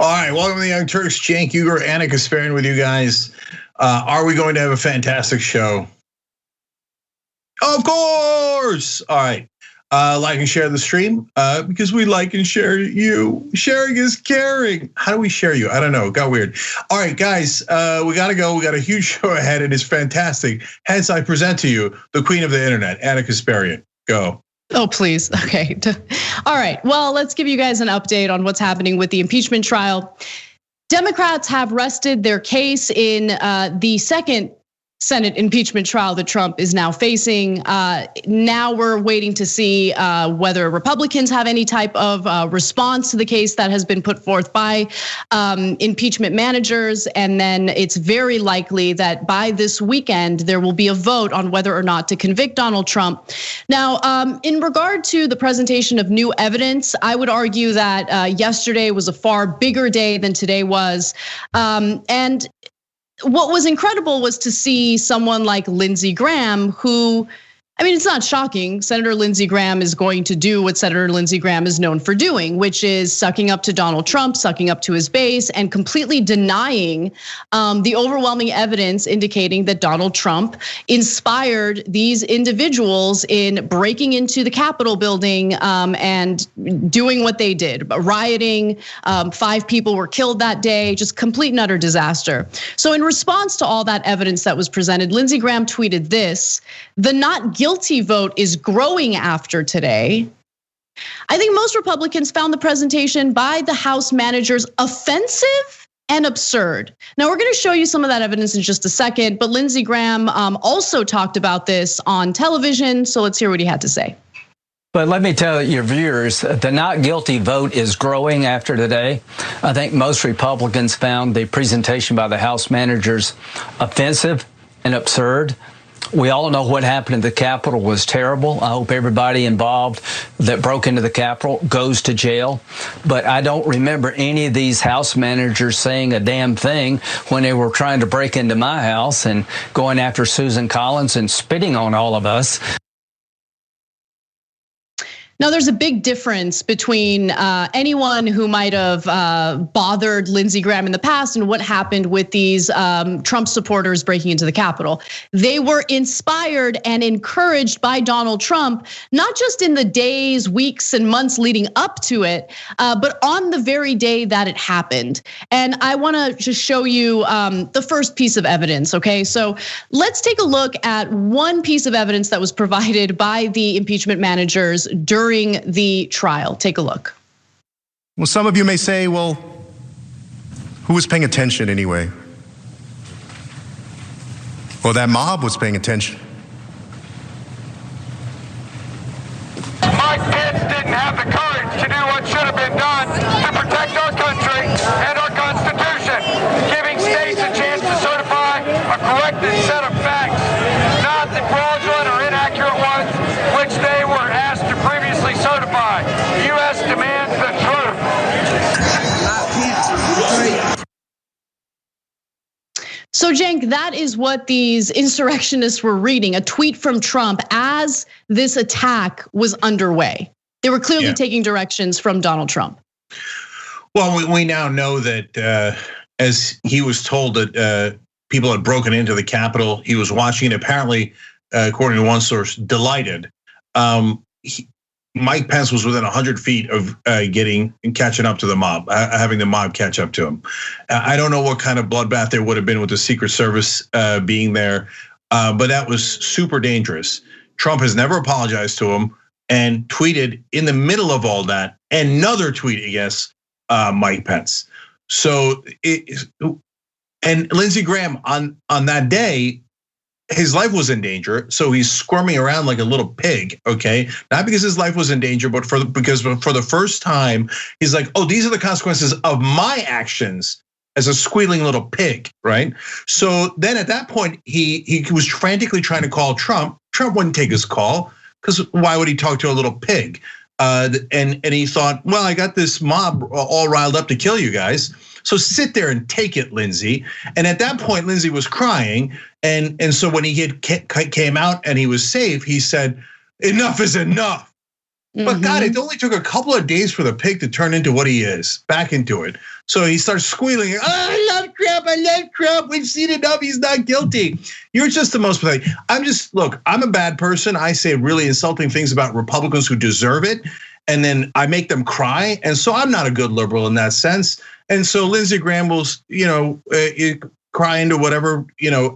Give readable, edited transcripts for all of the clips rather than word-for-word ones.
All right, welcome to the Young Turks. Cenk Uygur, Anna Kasparian with you guys. Are we going to have a fantastic show? Of course. All right, like and share the stream because we like and share you. Sharing is caring. How do we share you? I don't know. It got weird. All right, guys, we got to go. We got a huge show ahead, and it's fantastic. Hence, I present to you the queen of the internet, Anna Kasparian. Go. Oh, please. Okay. All right. Well, let's give you guys an update on what's happening with the impeachment trial. Democrats have rested their case in the second Senate impeachment trial that Trump is now facing. Now we're waiting to see whether Republicans have any type of response to the case that has been put forth by impeachment managers. And then it's very likely that by this weekend, there will be a vote on whether or not to convict Donald Trump. Now, in regard to the presentation of new evidence, I would argue that yesterday was a far bigger day than today was. And what was incredible was to see someone like Lindsey Graham, who, I mean, it's not shocking. Senator Lindsey Graham is going to do what Senator Lindsey Graham is known for doing, which is sucking up to Donald Trump, sucking up to his base, and completely denying the overwhelming evidence indicating that Donald Trump inspired these individuals in breaking into the Capitol building and doing what they did, rioting. 5 people were killed that day, just complete and utter disaster. So in response to all that evidence that was presented, Lindsey Graham tweeted this: "The not guilty vote is growing after today." I think most Republicans found the presentation by the House managers offensive and absurd. Now we're going to show you some of that evidence in just a second, but Lindsey Graham also talked about this on television. So let's hear what he had to say. But let me tell your viewers, the not guilty vote is growing after today. I think most Republicans found the presentation by the House managers offensive and absurd. We all know what happened in the Capitol was terrible. I hope everybody involved that broke into the Capitol goes to jail. But I don't remember any of these House managers saying a damn thing when they were trying to break into my house and going after Susan Collins and spitting on all of us. Now, there's a big difference between anyone who might have bothered Lindsey Graham in the past and what happened with these Trump supporters breaking into the Capitol. They were inspired and encouraged by Donald Trump, not just in the days, weeks, and months leading up to it, but on the very day that it happened. And I wanna just show you the first piece of evidence, okay? So let's take a look at one piece of evidence that was provided by the impeachment managers during the trial. Take a look. Well, some of you may say, well, who was paying attention anyway? Well, that mob was paying attention. My kids didn't have the courage to do what should have been done to protect our country and our Constitution, giving states a chance to certify a corrected set of facts, not the fraudulent or inaccurate ones which they were asked to previously certify. U.S. demands the truth. So Cenk, that is what these insurrectionists were reading, a tweet from Trump as this attack was underway. They were clearly taking directions from Donald Trump. Well, we now know that as he was told that people had broken into the Capitol, he was watching it, apparently, according to one source, delighted. Mike Pence was within 100 feet of getting and catching up to the mob, having the mob catch up to him. I don't know what kind of bloodbath there would have been with the Secret Service being there, but that was super dangerous. Trump has never apologized to him and tweeted in the middle of all that another tweet against Mike Pence. So, and Lindsey Graham on that day, his life was in danger, so he's squirming around like a little pig, okay? Not because his life was in danger, but because for the first time, he's like, oh, these are the consequences of my actions as a squealing little pig, right? So then at that point, he was frantically trying to call Trump. Trump wouldn't take his call, because why would he talk to a little pig? And he thought, well, I got this mob all riled up to kill you guys. So sit there and take it, Lindsey. And at that point, Lindsey was crying. And so when he came out and he was safe, he said, enough is enough. But God, it only took a couple of days for the pig to turn into what he is, back into it. So he starts squealing, oh, I love Trump, we've seen enough, he's not guilty. You're just the most pathetic. Look, I'm a bad person. I say really insulting things about Republicans who deserve it, and then I make them cry. And so I'm not a good liberal in that sense. And so Lindsey Graham will, cry into whatever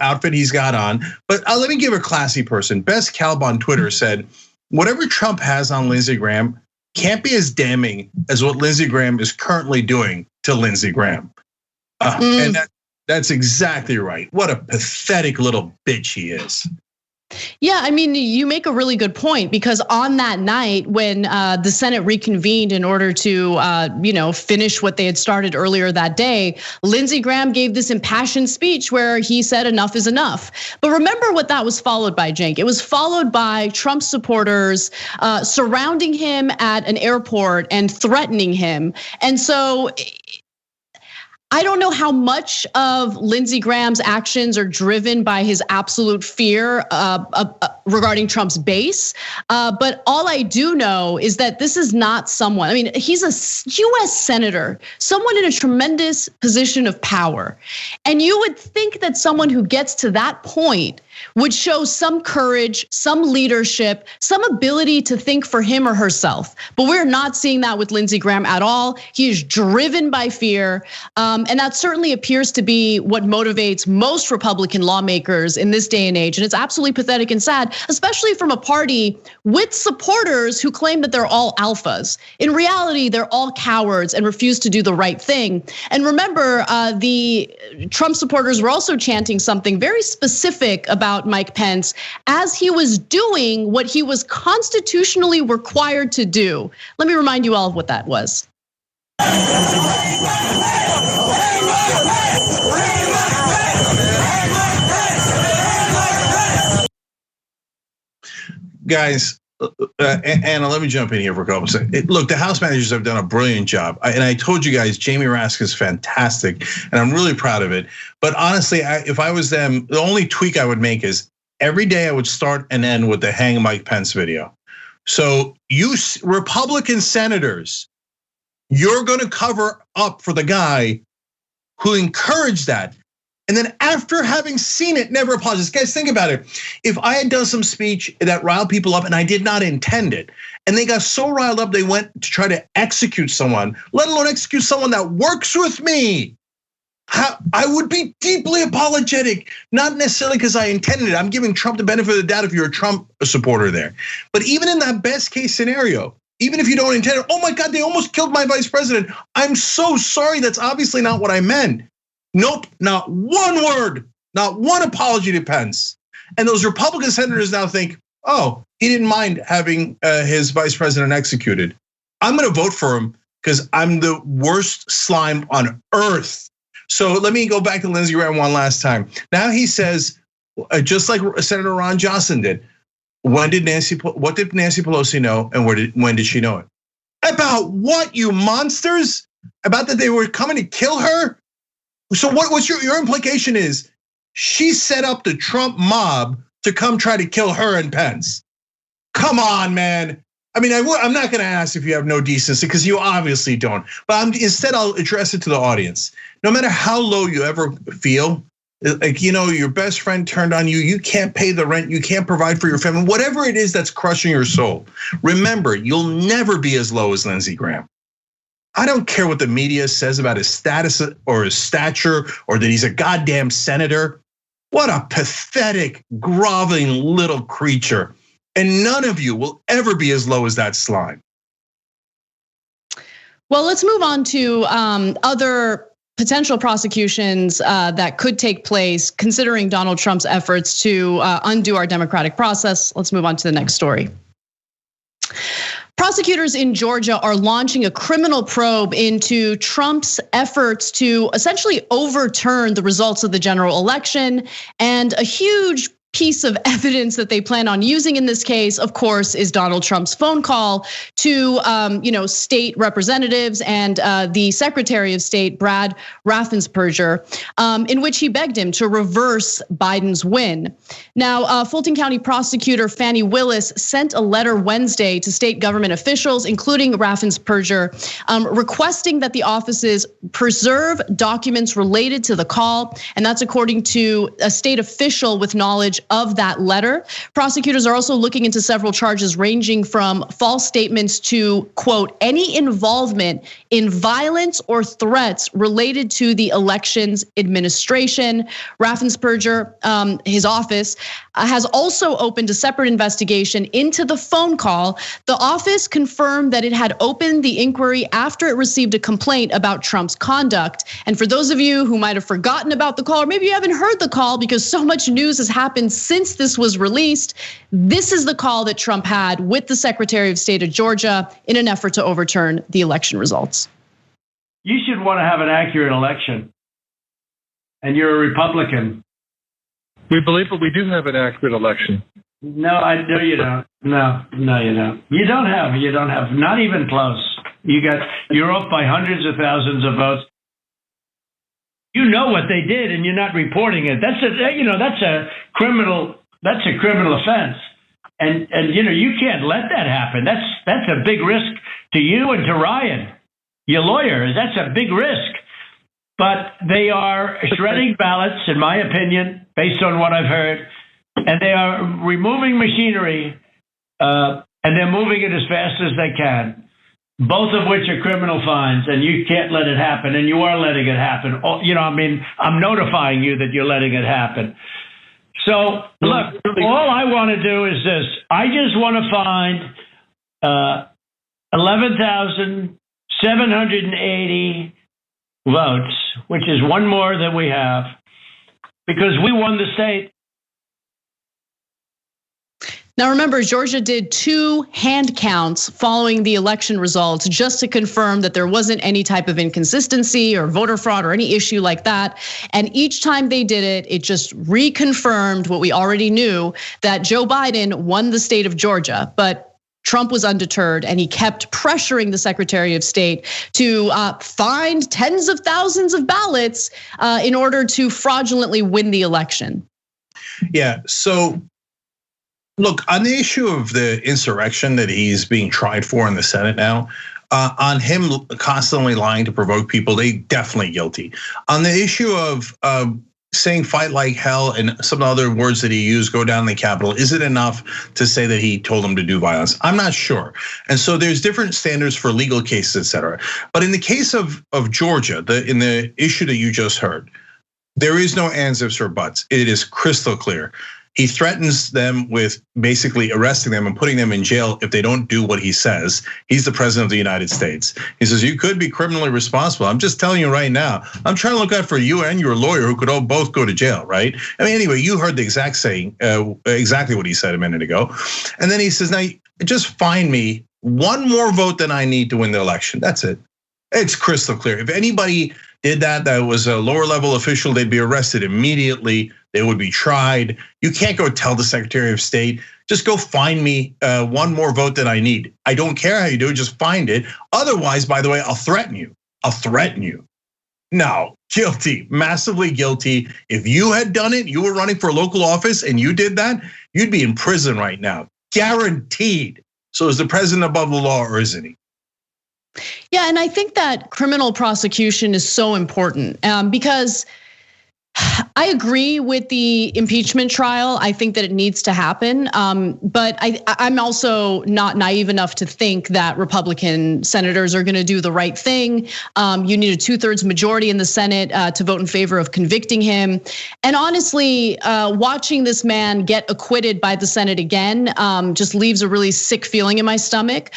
outfit he's got on. But let me give a classy person. Best Calb on Twitter said, whatever Trump has on Lindsey Graham can't be as damning as what Lindsey Graham is currently doing to Lindsey Graham. And that's exactly right. What a pathetic little bitch he is. Yeah, I mean, you make a really good point, because on that night when the Senate reconvened in order to, finish what they had started earlier that day, Lindsey Graham gave this impassioned speech where he said enough is enough. But remember what that was followed by, Cenk. It was followed by Trump supporters surrounding him at an airport and threatening him. And so I don't know how much of Lindsey Graham's actions are driven by his absolute fear regarding Trump's base. But all I do know is that this is not someone, I mean, he's a US senator, someone in a tremendous position of power. And you would think that someone who gets to that point would show some courage, some leadership, some ability to think for him or herself. But we're not seeing that with Lindsey Graham at all. He is driven by fear. And that certainly appears to be what motivates most Republican lawmakers in this day and age. And it's absolutely pathetic and sad, especially from a party with supporters who claim that they're all alphas. In reality, they're all cowards and refuse to do the right thing. And remember, the Trump supporters were also chanting something very specific about Mike Pence as he was doing what he was constitutionally required to do. Let me remind you all of what that was. Guys, Anna, let me jump in here for a couple of seconds. Look, the House managers have done a brilliant job. And I told you guys, Jamie Rask is fantastic, and I'm really proud of it. But honestly, if I was them, the only tweak I would make is every day I would start and end with the Hang Mike Pence video. So you Republican senators, you're gonna cover up for the guy who encouraged that. And then after having seen it, never apologize. Guys, think about it. If I had done some speech that riled people up and I did not intend it, and they got so riled up they went to try to execute someone, let alone execute someone that works with me, I would be deeply apologetic, not necessarily because I intended it. I'm giving Trump the benefit of the doubt if you're a Trump supporter there. But even in that best case scenario, even if you don't intend it, oh my God, they almost killed my vice president. I'm so sorry, that's obviously not what I meant. Nope, not one word, not one apology to Pence. And those Republican senators now think, oh, he didn't mind having his vice president executed. I'm gonna vote for him because I'm the worst slime on earth. So let me go back to Lindsey Graham one last time. Now he says, just like Senator Ron Johnson did, what did Nancy Pelosi know, and when did she know it? About what, you monsters? About that they were coming to kill her? So what's your implication is she set up the Trump mob to come try to kill her and Pence. Come on, man. I mean, I'm not gonna ask if you have no decency, because you obviously don't. But instead I'll address it to the audience. No matter how low you ever feel, like, your best friend turned on you, you can't pay the rent, you can't provide for your family, whatever it is that's crushing your soul. Remember, you'll never be as low as Lindsey Graham. I don't care what the media says about his status or his stature or that he's a goddamn senator. What a pathetic, groveling little creature. And none of you will ever be as low as that slime. Well, let's move on to other potential prosecutions that could take place considering Donald Trump's efforts to undo our democratic process. Let's move on to the next story. Prosecutors in Georgia are launching a criminal probe into Trump's efforts to essentially overturn the results of the general election, and a huge piece of evidence that they plan on using in this case, of course, is Donald Trump's phone call to state representatives and the Secretary of State, Brad Raffensperger, in which he begged him to reverse Biden's win. Now, Fulton County prosecutor Fannie Willis sent a letter Wednesday to state government officials, including Raffensperger, requesting that the offices preserve documents related to the call, and that's according to a state official with knowledge of that letter. Prosecutors are also looking into several charges ranging from false statements to, quote, any involvement in violence or threats related to the elections administration. Raffensperger, his office, has also opened a separate investigation into the phone call. The office confirmed that it had opened the inquiry after it received a complaint about Trump's conduct. And for those of you who might have forgotten about the call, or maybe you haven't heard the call because so much news has happened since this was released, this is the call that Trump had with the Secretary of State of Georgia in an effort to overturn the election results. You should want to have an accurate election, and you're a Republican. We believe that we do have an accurate election. No, you don't. No, you don't. You don't have, not even close. You're off by hundreds of thousands of votes. You know what they did, and you're not reporting it. That's a criminal offense, and you can't let that happen. That's a big risk to you and to Ryan, your lawyer. That's a big risk. But they are shredding ballots, in my opinion, based on what I've heard, and they are removing machinery, and they're moving it as fast as they can. Both of which are criminal fines, and you can't let it happen, and you are letting it happen. I'm notifying you that you're letting it happen. So, look, all I want to do is this. I just want to find 11,780 votes, which is one more than we have, because we won the state. Now remember, Georgia did 2 hand counts following the election results just to confirm that there wasn't any type of inconsistency or voter fraud or any issue like that. And each time they did it, it just reconfirmed what we already knew, that Joe Biden won the state of Georgia. But Trump was undeterred, and he kept pressuring the Secretary of State to find tens of thousands of ballots in order to fraudulently win the election. Yeah, so look, on the issue of the insurrection that he's being tried for in the Senate now, on him constantly lying to provoke people, they definitely guilty. On the issue of saying fight like hell and some other words that he used, go down in the Capitol, is it enough to say that he told them to do violence? I'm not sure. And so there's different standards for legal cases, et cetera. But in the case of Georgia, in the issue that you just heard, there is no ands, ifs, or buts. It is crystal clear. He threatens them with basically arresting them and putting them in jail if they don't do what he says. He's the president of the United States. He says, you could be criminally responsible. I'm just telling you right now, I'm trying to look out for you and your lawyer who could both go to jail, right? I mean, anyway, you heard the exact saying, exactly what he said a minute ago. And then he says, now just find me one more vote than I need to win the election. That's it. It's crystal clear. If anybody did that was a lower level official, they'd be arrested immediately. They would be tried. You can't go tell the Secretary of State, just go find me one more vote that I need. I don't care how you do it, just find it. Otherwise, by the way, I'll threaten you. No, guilty, massively guilty. If you had done it, you were running for a local office and you did that, you'd be in prison right now, guaranteed. So is the president above the law or isn't he? Yeah, and I think that criminal prosecution is so important because I agree with the impeachment trial. I think that it needs to happen, but I'm also not naive enough to think that Republican senators are going to do the right thing. You need a 2/3 majority in the Senate to vote in favor of convicting him. And honestly, watching this man get acquitted by the Senate again just leaves a really sick feeling in my stomach.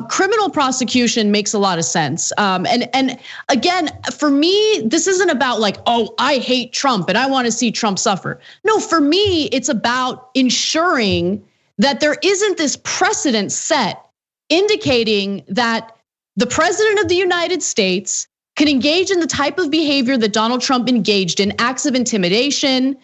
Criminal prosecution makes a lot of sense. And again, for me, this isn't about like, oh, I hate Trump and I want to see Trump suffer. No, for me, it's about ensuring that there isn't this precedent set indicating that the president of the United States can engage in the type of behavior that Donald Trump engaged in, acts of intimidation,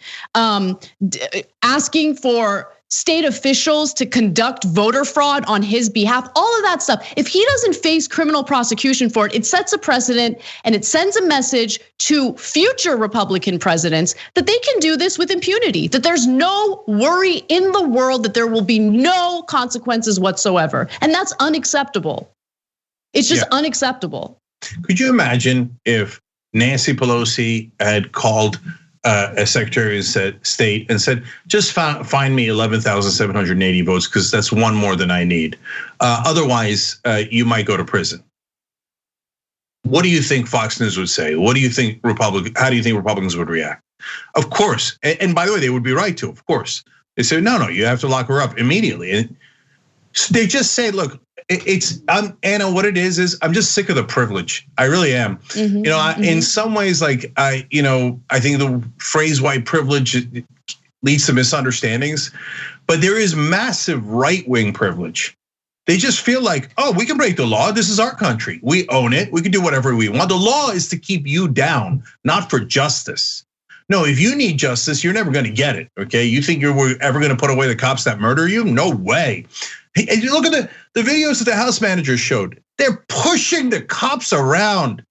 asking for state officials to conduct voter fraud on his behalf, all of that stuff. If he doesn't face criminal prosecution for it, it sets a precedent and it sends a message to future Republican presidents that they can do this with impunity, that there's no worry in the world that there will be no consequences whatsoever. And that's unacceptable. It's just unacceptable. Could you imagine if Nancy Pelosi had called a Secretary of State and said, just find me 11,780 votes because that's one more than I need. Otherwise, you might go to prison. What do you think Fox News would say? What do you think how do you think Republicans would react? Of course, and by the way, they would be right to, of course. They say, no, you have to lock her up immediately. And so they just say, look, Anna, what it is I'm just sick of the privilege. I really am. In some ways, like I think the phrase white privilege leads to misunderstandings, but there is massive right-wing privilege. They just feel like, oh, we can break the law. This is our country. We own it. We can do whatever we want. The law is to keep you down, not for justice. No, if you need justice, you're never going to get it. Okay, you think you're ever going to put away the cops that murder you? No way. Hey, look at the videos that the House manager showed. They're pushing the cops around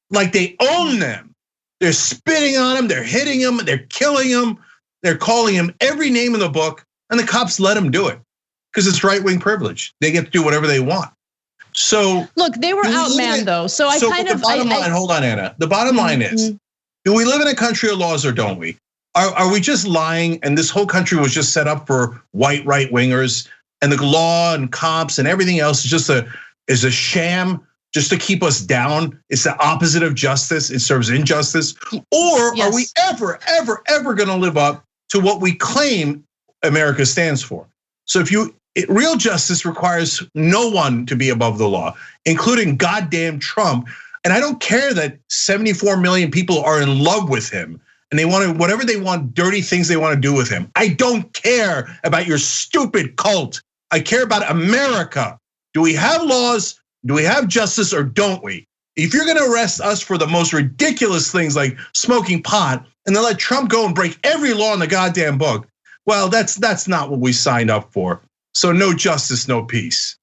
like they own them. They're spitting on them, they're hitting them, they're killing them, they're calling them every name in the book, and the cops let them do it because it's right-wing privilege. They get to do whatever they want. So look, they were outmanned though. So I kind of hold on, Anna. The bottom line is, do we live in a country of laws or don't we? Are we just lying? And this whole country was just set up for white right-wingers, and the law and cops and everything else is a sham just to keep us down? It's the opposite of justice. It serves injustice. Or are we ever gonna live up to what we claim America stands for? So real justice requires no one to be above the law, including goddamn Trump. And I don't care that 74 million people are in love with him and they want to, whatever they want, dirty things they want to do with him. I don't care about your stupid cult. I care about America. Do we have laws? Do we have justice or don't we? If you're gonna arrest us for the most ridiculous things like smoking pot and then let Trump go and break every law in the goddamn book, well, that's not what we signed up for. So no justice, no peace.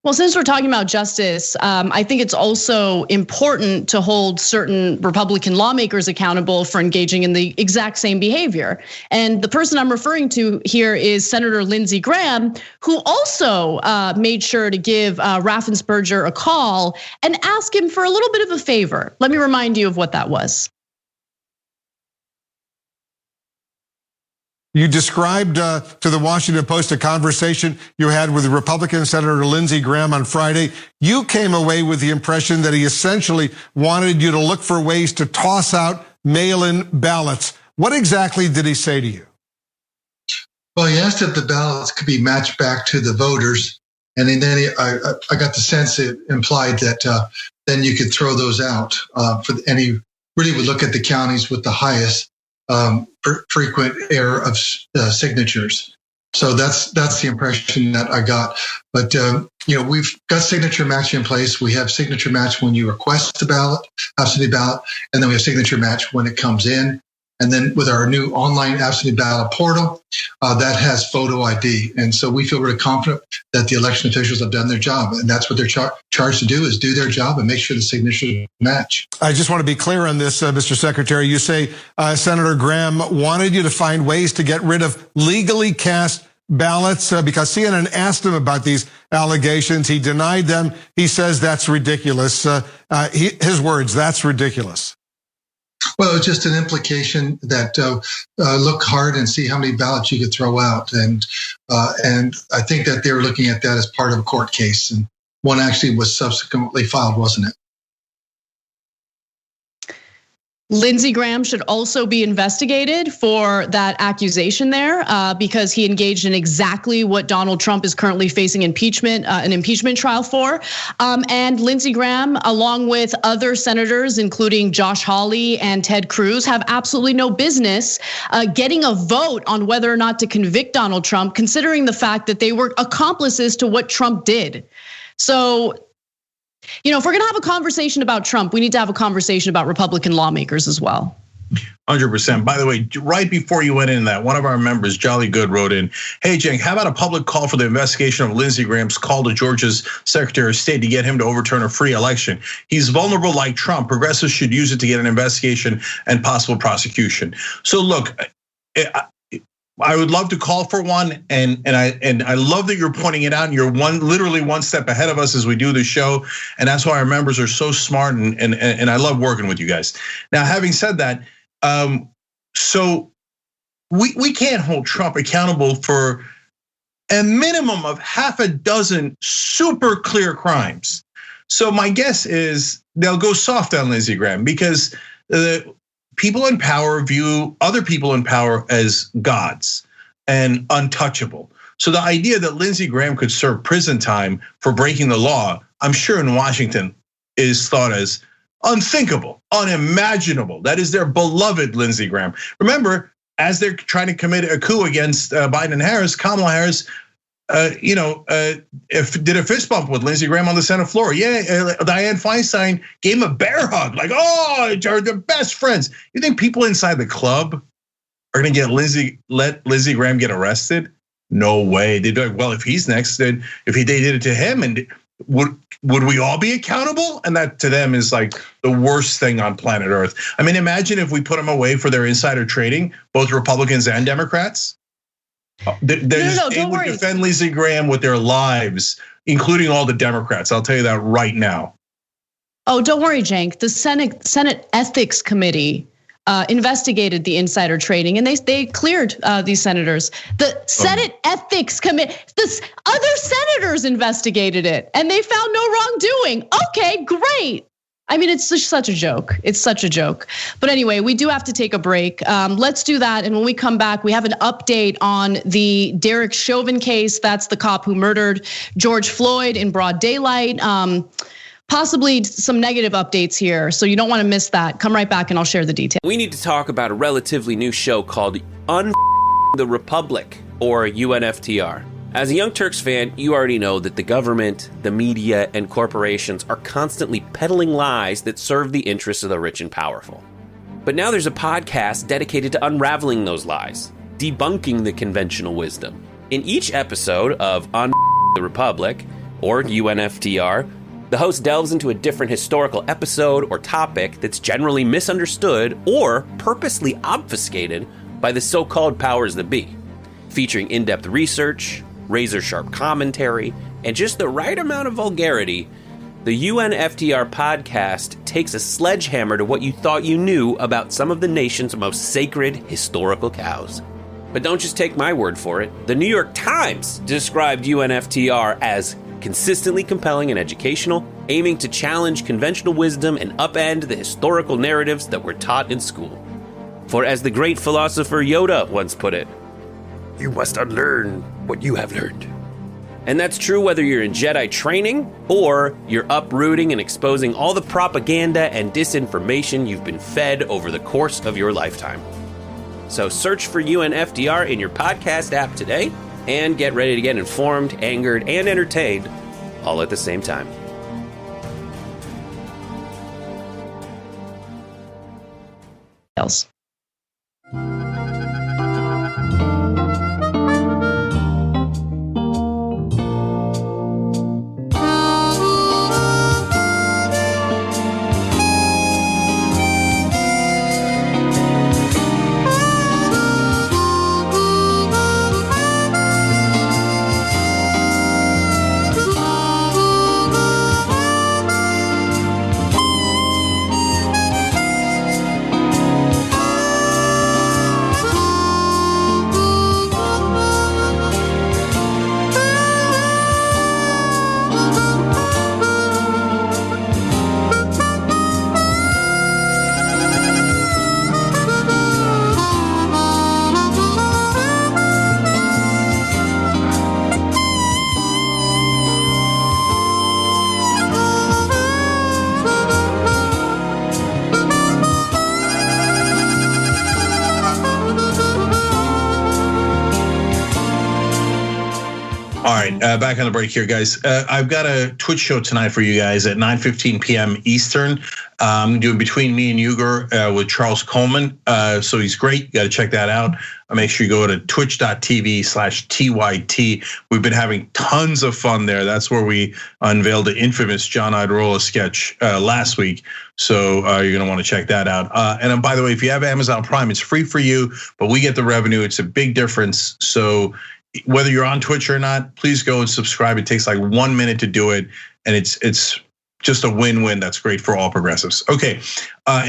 Well, since we're talking about justice, I think it's also important to hold certain Republican lawmakers accountable for engaging in the exact same behavior. And the person I'm referring to here is Senator Lindsey Graham, who also made sure to give Raffensperger a call and ask him for a little bit of a favor. Let me remind you of what that was. You described to the Washington Post a conversation you had with Republican Senator Lindsey Graham on Friday. You came away with the impression that he essentially wanted you to look for ways to toss out mail-in ballots. What exactly did he say to you? Well, he asked if the ballots could be matched back to the voters. And then I got the sense it implied that then you could throw those out. And he really would look at the counties with the highest frequent error of signatures. So that's the impression that I got. But we've got signature match in place. We have signature match when you request the ballot, absentee ballot, and then we have signature match when it comes in. And then with our new online absentee ballot portal, that has photo ID. And so we feel really confident that the election officials have done their job. And that's what they're charged to do, is do their job and make sure the signatures match. I just want to be clear on this, Mr. Secretary. You say Senator Graham wanted you to find ways to get rid of legally cast ballots because CNN asked him about these allegations. He denied them. He says that's ridiculous. His words, that's ridiculous. Well, it's just an implication that look hard and see how many ballots you could throw out. And I think that they were looking at that as part of a court case. And one actually was subsequently filed, wasn't it? Lindsey Graham should also be investigated for that accusation there because he engaged in exactly what Donald Trump is currently facing an impeachment trial for. And Lindsey Graham, along with other senators, including Josh Hawley and Ted Cruz, have absolutely no business getting a vote on whether or not to convict Donald Trump, considering the fact that they were accomplices to what Trump did. So if we're gonna have a conversation about Trump, we need to have a conversation about Republican lawmakers as well. 100%. By the way, right before you went in that, one of our members, Jolly Good, wrote in, "Hey, Cenk, how about a public call for the investigation of Lindsey Graham's call to Georgia's Secretary of State to get him to overturn a free election? He's vulnerable like Trump. Progressives should use it to get an investigation and possible prosecution." So look, I would love to call for one, and I love that you're pointing it out. And you're literally one step ahead of us as we do the show, and that's why our members are so smart. And I love working with you guys. Now, having said that, so we can't hold Trump accountable for a minimum of half a dozen super clear crimes. So my guess is they'll go soft on Lindsey Graham because people in power view other people in power as gods and untouchable. So the idea that Lindsey Graham could serve prison time for breaking the law, I'm sure in Washington is thought as unthinkable, unimaginable. That is their beloved Lindsey Graham. Remember, as they're trying to commit a coup against Biden and Harris, Kamala Harris, did a fist bump with Lindsey Graham on the Senate floor. Yeah, Dianne Feinstein gave him a bear hug, like, oh, they're the best friends. You think people inside the club are gonna let Lindsey Graham get arrested? No way. They'd be like, well, if he's next, then if they did it to him, and would we all be accountable? And that to them is like the worst thing on planet Earth. I mean, imagine if we put them away for their insider trading, both Republicans and Democrats. They would defend Lindsey Graham with their lives, including all the Democrats. I'll tell you that right now. Oh, don't worry, Cenk. The Senate Ethics Committee investigated the insider trading, and they cleared these senators. The Senate Ethics Committee, the other senators investigated it, and they found no wrongdoing. Okay, great. I mean, it's just such a joke. It's such a joke. But anyway, we do have to take a break. Let's do that. And when we come back, we have an update on the Derek Chauvin case. That's the cop who murdered George Floyd in broad daylight. Possibly some negative updates here, so you don't want to miss that. Come right back and I'll share the details. We need to talk about a relatively new show called the Republic, or UNFTR. As a Young Turks fan, you already know that the government, the media, and corporations are constantly peddling lies that serve the interests of the rich and powerful. But now there's a podcast dedicated to unraveling those lies, debunking the conventional wisdom. In each episode of the Republic, or UNFTR, the host delves into a different historical episode or topic that's generally misunderstood or purposely obfuscated by the so-called powers that be, featuring in-depth research, razor-sharp commentary, and just the right amount of vulgarity. The UNFTR podcast takes a sledgehammer to what you thought you knew about some of the nation's most sacred historical cows. But don't just take my word for it. The New York Times described UNFTR as consistently compelling and educational, aiming to challenge conventional wisdom and upend the historical narratives that were taught in school. For as the great philosopher Yoda once put it, you must unlearn what you have learned. And that's true whether you're in Jedi training or you're uprooting and exposing all the propaganda and disinformation you've been fed over the course of your lifetime. So search for UNFTR in your podcast app today and get ready to get informed, angered, and entertained all at the same time. Else. right, back on the break here, guys. I've got a Twitch show tonight for you guys at 9:15 p.m. Eastern. I'm doing Between Me and Uyghur with Charles Coleman. So he's great. You got to check that out. Make sure you go to twitch.tv/TYT. We've been having tons of fun there. That's where we unveiled the infamous John Idarola sketch last week. So you're gonna want to check that out. And by the way, if you have Amazon Prime, it's free for you, but we get the revenue. It's a big difference. So whether you're on Twitch or not, please go and subscribe. It takes like 1 minute to do it, and it's just a win-win. That's great for all progressives. Okay,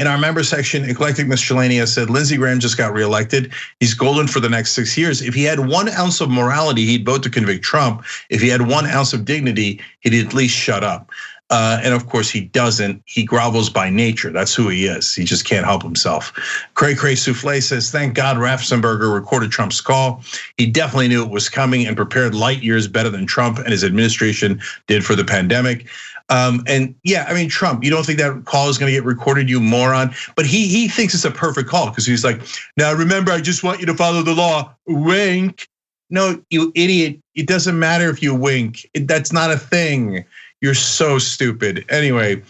in our member section, Eclectic Miscellanea said Lindsey Graham just got reelected. He's golden for the next 6 years. If he had 1 ounce of morality, he'd vote to convict Trump. If he had 1 ounce of dignity, he'd at least shut up. And of course he doesn't. He grovels by nature. That's who he is. He just can't help himself. Cray Cray Souffle says, thank God Raffensperger recorded Trump's call. He definitely knew it was coming and prepared light years better than Trump and his administration did for the pandemic. And yeah, I mean, Trump, you don't think that call is gonna get recorded, you moron? But he thinks it's a perfect call because he's like, now remember, I just want you to follow the law, wink. No, you idiot, it doesn't matter if you wink. That's not a thing. You're so stupid. Anyway,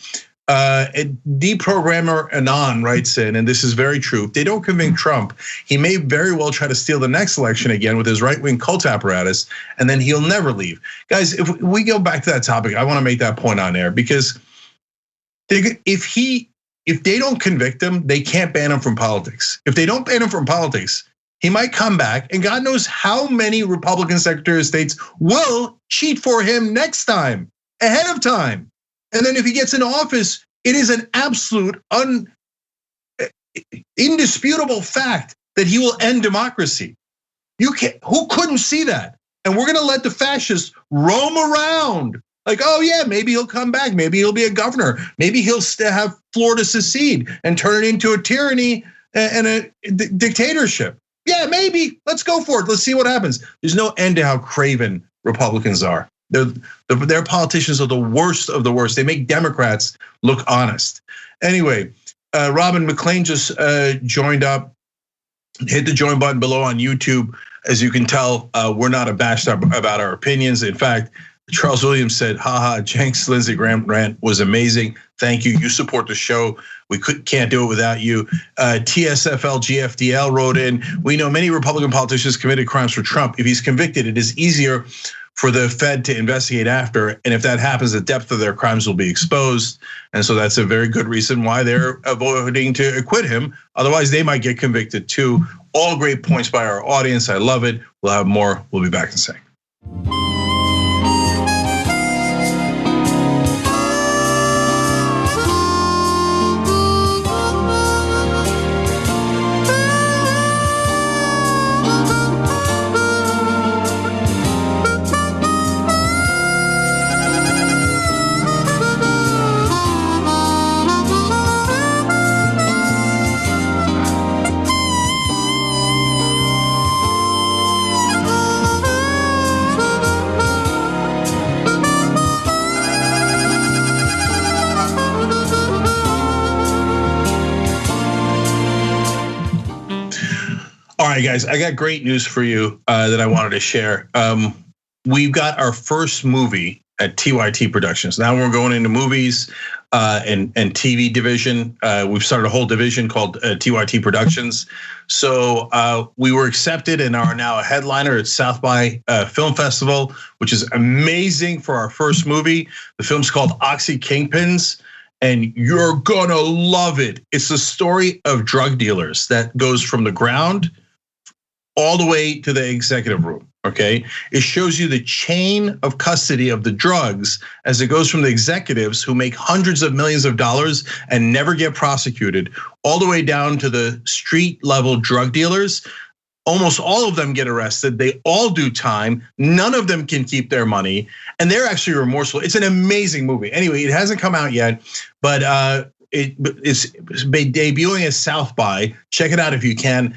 Deprogrammer Anon writes in, and this is very true. If they don't convict Trump, he may very well try to steal the next election again with his right-wing cult apparatus, and then he'll never leave. Guys, if we go back to that topic, I want to make that point on air because if they don't convict him, they can't ban him from politics. If they don't ban him from politics, he might come back, and God knows how many Republican Secretary of States will cheat for him next time, ahead of time. And then if he gets into office, it is an absolute indisputable fact that he will end democracy. Who couldn't see that? And we're gonna let the fascists roam around. Like, oh yeah, maybe he'll come back. Maybe he'll be a governor. Maybe he'll have Florida secede and turn it into a tyranny and a dictatorship. Yeah, maybe. Let's go for it. Let's see what happens. There's no end to how craven Republicans are. Their politicians are the worst of the worst. They make Democrats look honest. Anyway, Robin McClain just joined up. Hit the join button below on YouTube. As you can tell, we're not abashed about our opinions. In fact, Charles Williams said, haha, Jenks Lindsey Graham rant was amazing. Thank you. You support the show. We can't do it without you. TSFL GFDL wrote in, we know many Republican politicians committed crimes for Trump. If he's convicted, it is easier for the Fed to investigate after. And if that happens, the depth of their crimes will be exposed. And so that's a very good reason why they're voting to acquit him. Otherwise, they might get convicted too. All great points by our audience. I love it. We'll have more. We'll be back in a second. All right, guys, I got great news for you that I wanted to share. We've got our first movie at TYT Productions. Now we're going into movies and TV division. We've started a whole division called TYT Productions. So we were accepted and are now a headliner at South by Film Festival, which is amazing for our first movie. The film's called Oxy Kingpins. And you're gonna love it. It's the story of drug dealers that goes from the ground all the way to the executive room, okay? It shows you the chain of custody of the drugs as it goes from the executives who make hundreds of millions of dollars and never get prosecuted, all the way down to the street level drug dealers. Almost all of them get arrested. They all do time. None of them can keep their money, and they're actually remorseful. It's an amazing movie. Anyway, it hasn't come out yet, but it's debuting at South by. Check it out if you can.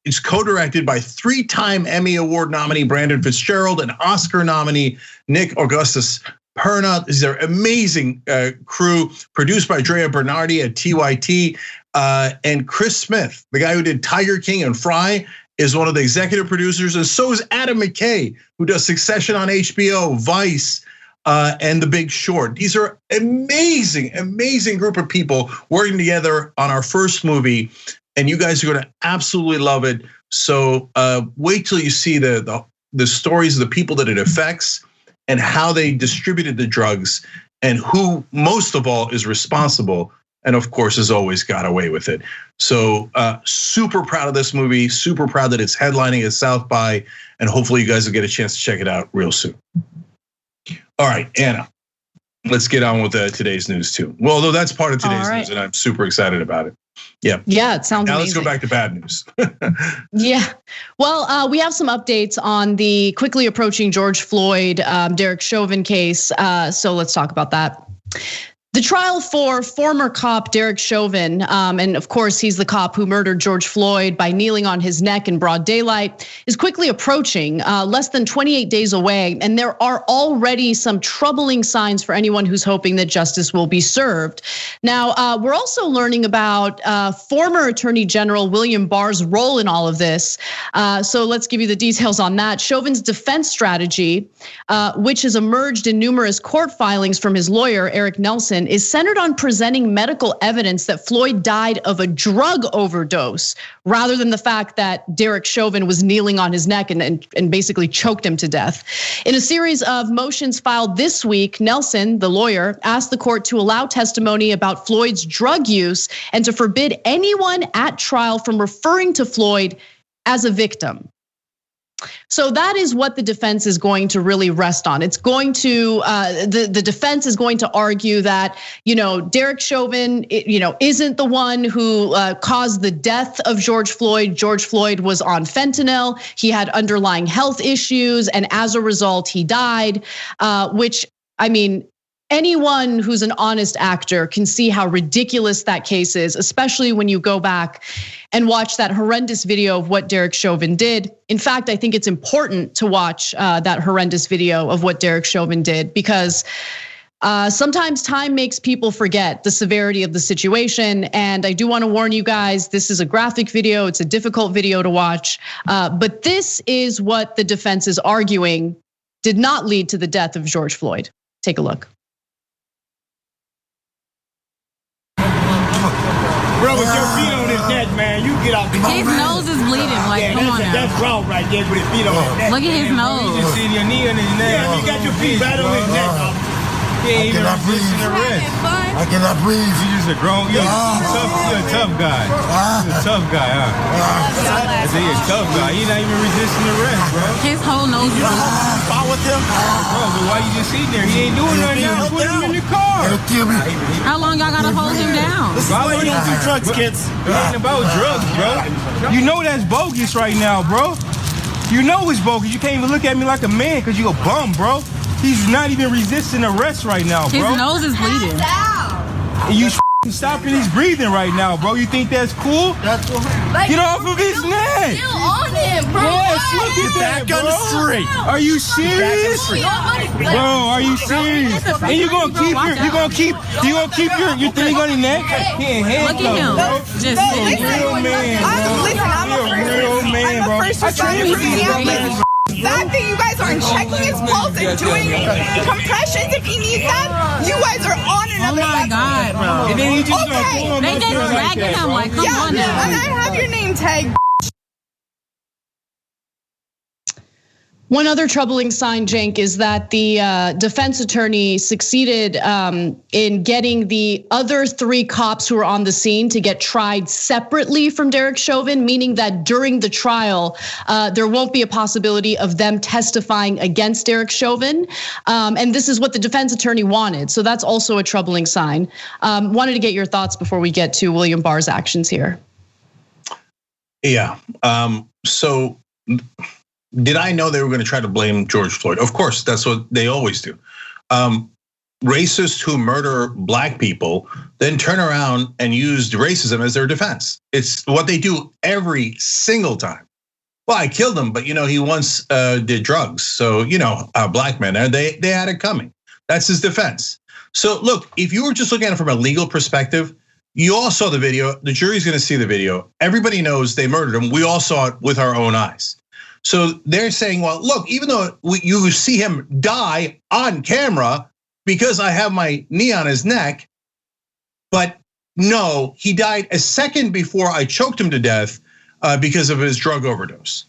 It's co-directed by 3-time Emmy Award nominee Brandon Fitzgerald and Oscar nominee Nick Augustus Perna. These are amazing crew, produced by Drea Bernardi at TYT. And Chris Smith, the guy who did Tiger King and Fry, is one of the executive producers, and so is Adam McKay, who does Succession on HBO, Vice, and The Big Short. These are amazing group of people working together on our first movie, and you guys are gonna absolutely love it. So wait till you see the stories of the people that it affects and how they distributed the drugs and who most of all is responsible. And of course, has always got away with it. So super proud of this movie, super proud that it's headlining at South by, and hopefully you guys will get a chance to check it out real soon. All right, Anna, let's get on with today's news too. Well, although that's part of today's news, and I'm super excited about it. Yeah. Yeah, it sounds now amazing. Let's go back to bad news. Yeah. Well, we have some updates on the quickly approaching George Floyd, Derek Chauvin case. So let's talk about that. The trial for former cop Derek Chauvin, and of course he's the cop who murdered George Floyd by kneeling on his neck in broad daylight, is quickly approaching, less than 28 days away. And there are already some troubling signs for anyone who's hoping that justice will be served. Now, we're also learning about former Attorney General William Barr's role in all of this. So let's give you the details on that. Chauvin's defense strategy, which has emerged in numerous court filings from his lawyer, Eric Nelson, is centered on presenting medical evidence that Floyd died of a drug overdose, rather than the fact that Derek Chauvin was kneeling on his neck and basically choked him to death. In a series of motions filed this week, Nelson, the lawyer, asked the court to allow testimony about Floyd's drug use and to forbid anyone at trial from referring to Floyd as a victim. So that is what the defense is going to really rest on. It's going to, the defense is going to argue that, Derek Chauvin, isn't the one who caused the death of George Floyd. George Floyd was on fentanyl. He had underlying health issues, and as a result, he died, which, I mean, anyone who's an honest actor can see how ridiculous that case is, especially when you go back and watch that horrendous video of what Derek Chauvin did. In fact, I think it's important to watch that horrendous video of what Derek Chauvin did, because sometimes time makes people forget the severity of the situation. And I do want to warn you guys, this is a graphic video. It's a difficult video to watch, but this is what the defense is arguing did not lead to the death of George Floyd. Take a look. Bro, with your feet on his neck, man, you get out the His nose is bleeding. Like, come on now. That's raw right there with his feet on his neck. Look at his nose. You just see your knee on his neck. Yeah, you got your feet right on his neck. He ain't even resisting the rest. I cannot breathe. You just a grown, you're a tough guy. You're a tough guy, huh? I say you're a tough guy. He's not even resisting the rest, bro. His whole nose is Fight with him? Bro, but why you just sitting there? He ain't doing nothing now. Put him in the car. It'll kill me. How long y'all gotta hold him down? This is why you don't do drugs, kids. It ain't about drugs, bro. You know that's bogus right now, bro. You know it's bogus. You can't even look at me like a man because you a bum, bro. He's not even resisting arrest right now, bro. His nose is bleeding. And you stopping his breathing right now, bro. You think that's cool? Get off of his neck. Still on him, bro. Yes, look at that, Back on the street. Are you serious? Bro, are you serious? And you gonna keep your thing on your neck? He ain't handcuffed, Look at him. bro. Just You're a real man, bro. You're a real man, bro. I trained with these guys. The fact that you guys aren't checking his pulse and doing compressions if he needs that, you guys are on another level. Oh my God, bro. And then he just gonna pull him They up just there like dragging that, him bro. like, come on now. And I have your name tag. One other troubling sign, Cenk, is that the defense attorney succeeded in getting the other 3 cops who were on the scene to get tried separately from Derek Chauvin, meaning that during the trial, there won't be a possibility of them testifying against Derek Chauvin. And this is what the defense attorney wanted. So that's also a troubling sign. Wanted to get your thoughts before we get to William Barr's actions here. Yeah, so did I know they were going to try to blame George Floyd? Of course, that's what they always do. Racists who murder black people then turn around and use racism as their defense. It's what they do every single time. Well, I killed him, but he once did drugs. So, a black man, they had it coming. That's his defense. So look, if you were just looking at it from a legal perspective, You all saw the video. The jury's going to see the video. Everybody knows they murdered him. We all saw it with our own eyes. So they're saying, well, look, even though you see him die on camera because I have my knee on his neck, but no, he died a second before I choked him to death because of his drug overdose.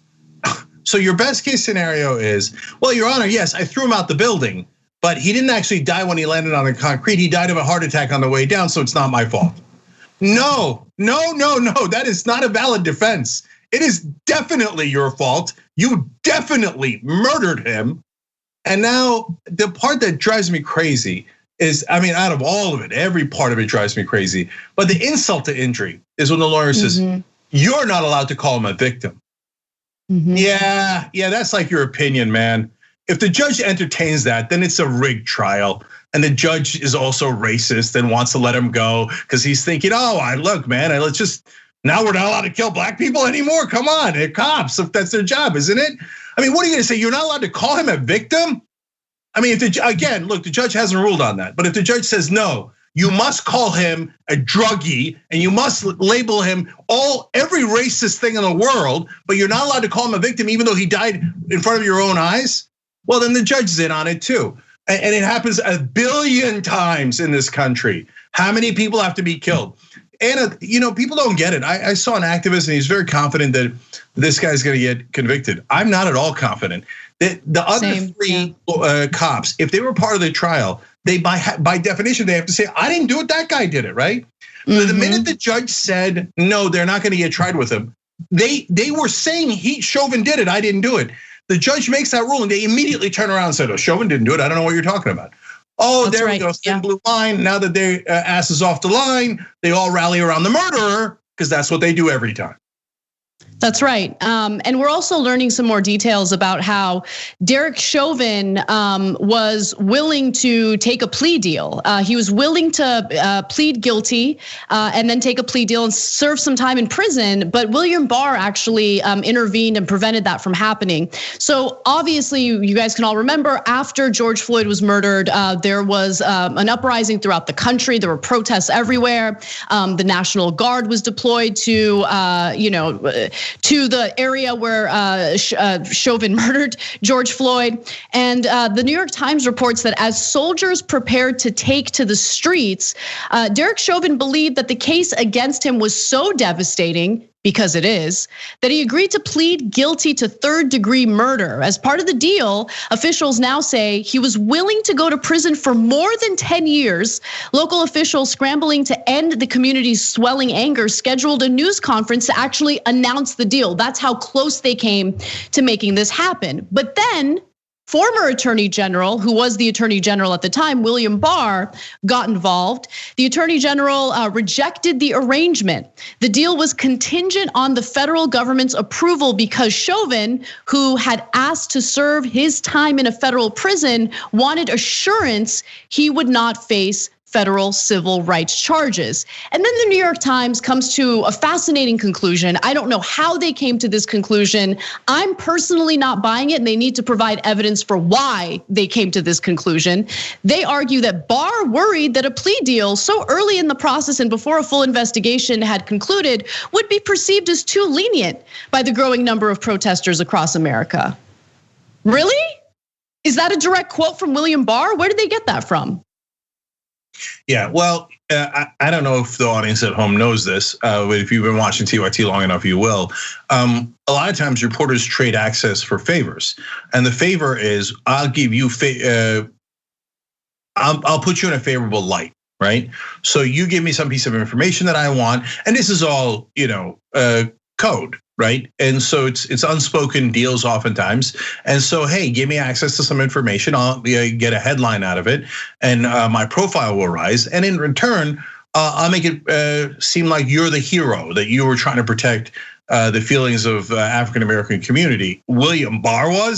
So your best case scenario is, well, Your Honor, yes, I threw him out the building, but he didn't actually die when he landed on the concrete. He died of a heart attack on the way down, so it's not my fault. No, that is not a valid defense. It is definitely your fault. You definitely murdered him. And now the part that drives me crazy is, I mean, out of all of it, every part of it drives me crazy. But the insult to injury is when the lawyer says, you're not allowed to call him a victim. Yeah, that's like your opinion, man. If the judge entertains that, then it's a rigged trial. And the judge is also racist and wants to let him go because he's thinking, look, man, now we're not allowed to kill black people anymore. Come on, they're cops, if that's their job, isn't it? I mean, what are you gonna say? You're not allowed to call him a victim? I mean, the judge hasn't ruled on that. But if the judge says no, you must call him a druggie and you must label him every racist thing in the world, but you're not allowed to call him a victim even though he died in front of your own eyes, well, then the judge is in on it too. And it happens 1 billion times in this country. How many people have to be killed? And people don't get it. I saw an activist and he's very confident that this guy's gonna get convicted. I'm not at all confident. The other three cops, if they were part of the trial, they by definition, they have to say, I didn't do it, that guy did it, right? The minute the judge said, no, they're not gonna get tried with him, they were saying Chauvin did it, I didn't do it. The judge makes that rule and they immediately turn around and said, Chauvin didn't do it, I don't know what you're talking about. That's there we go, thin blue line. Now that their ass is off the line, they all rally around the murderer because that's what they do every time. That's right. And we're also learning some more details about how Derek Chauvin was willing to take a plea deal. He was willing to plead guilty and then take a plea deal and serve some time in prison. But William Barr actually intervened and prevented that from happening. So obviously, you guys can all remember after George Floyd was murdered, there was an uprising throughout the country. There were protests everywhere. The National Guard was deployed to the area where Chauvin murdered George Floyd. And the New York Times reports that as soldiers prepared to take to the streets, Derek Chauvin believed that the case against him was so devastating, because it is, that he agreed to plead guilty to third-degree murder. As part of the deal, officials now say he was willing to go to prison for more than 10 years. Local officials scrambling to end the community's swelling anger scheduled a news conference to actually announce the deal. That's how close they came to making this happen. But then, former Attorney General, who was the Attorney General at the time, William Barr, got involved. The Attorney General rejected the arrangement. The deal was contingent on the federal government's approval because Chauvin, who had asked to serve his time in a federal prison, wanted assurance he would not face federal civil rights charges. And then the New York Times comes to a fascinating conclusion. I don't know how they came to this conclusion. I'm personally not buying it, and they need to provide evidence for why they came to this conclusion. They argue that Barr worried that a plea deal so early in the process and before a full investigation had concluded would be perceived as too lenient by the growing number of protesters across America. Really? Is that a direct quote from William Barr? Where did they get that from? Yeah, well, I don't know if the audience at home knows this, but if you've been watching TYT long enough, you will. A lot of times reporters trade access for favors. And the favor is, I'll give you, I'll put you in a favorable light, right? So you give me some piece of information that I want, and this is all, code, right? And so it's unspoken deals oftentimes. And so, hey, give me access to some information. I'll get a headline out of it, and my profile will rise. And in return, I'll make it seem like you're the hero, that you were trying to protect the feelings of African American community. William Barr. I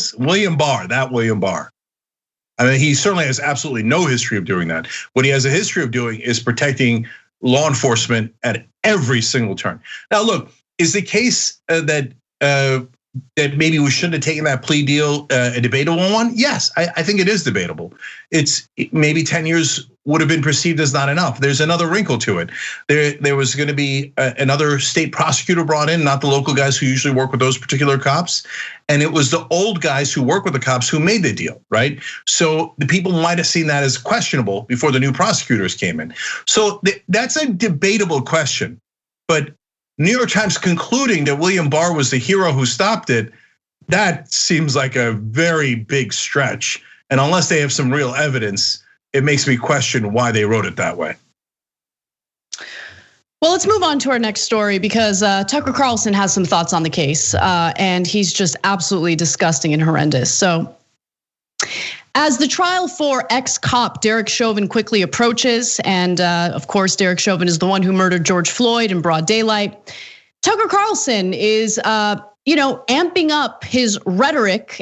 mean, he certainly has absolutely no history of doing that. What he has a history of doing is protecting law enforcement at every single turn. Now, look. Is the case that maybe we shouldn't have taken that plea deal a debatable one? Yes, I think it is debatable. It's maybe 10 years would have been perceived as not enough. There's another wrinkle to it. There was going to be another state prosecutor brought in, not the local guys who usually work with those particular cops. And it was the old guys who work with the cops who made the deal, right? So the people might have seen that as questionable before the new prosecutors came in. So that's a debatable question. But New York Times concluding that William Barr was the hero who stopped it, that seems like a very big stretch. And unless they have some real evidence, it makes me question why they wrote it that way. Well, let's move on to our next story because Tucker Carlson has some thoughts on the case, and he's just absolutely disgusting and horrendous. So, as the trial for ex-cop Derek Chauvin quickly approaches, and of course, Derek Chauvin is the one who murdered George Floyd in broad daylight, Tucker Carlson is amping up his rhetoric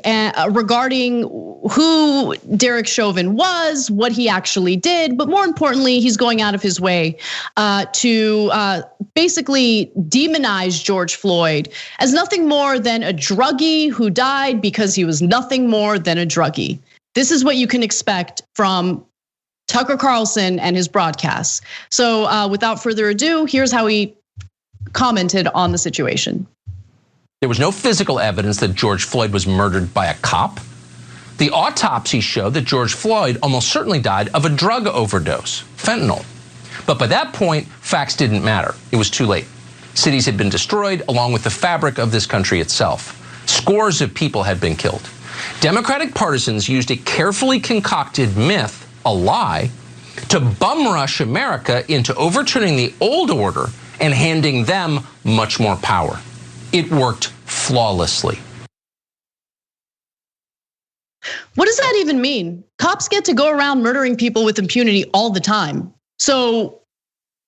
regarding who Derek Chauvin was, what he actually did, but more importantly, he's going out of his way to basically demonize George Floyd as nothing more than a druggie who died because he was nothing more than a druggie. This is what you can expect from Tucker Carlson and his broadcasts. So without further ado, here's how he commented on the situation. There was no physical evidence that George Floyd was murdered by a cop. The autopsy showed that George Floyd almost certainly died of a drug overdose, fentanyl. But by that point, facts didn't matter. It was too late. Cities had been destroyed, along with the fabric of this country itself. Scores of people had been killed. Democratic partisans used a carefully concocted myth, a lie, to bum rush America into overturning the old order and handing them much more power. It worked flawlessly. What does that even mean? Cops get to go around murdering people with impunity all the time. So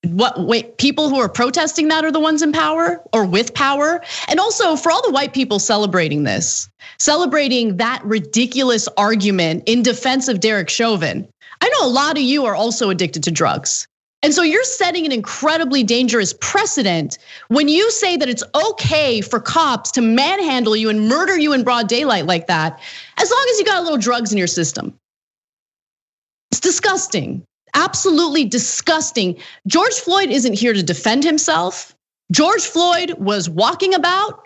what, wait, people who are protesting that are the ones in power or with power? And also for all the white people celebrating this, celebrating that ridiculous argument in defense of Derek Chauvin, I know a lot of you are also addicted to drugs. And so you're setting an incredibly dangerous precedent when you say that it's okay for cops to manhandle you and murder you in broad daylight like that, as long as you got a little drugs in your system. It's disgusting, absolutely disgusting. George Floyd isn't here to defend himself. George Floyd was walking about.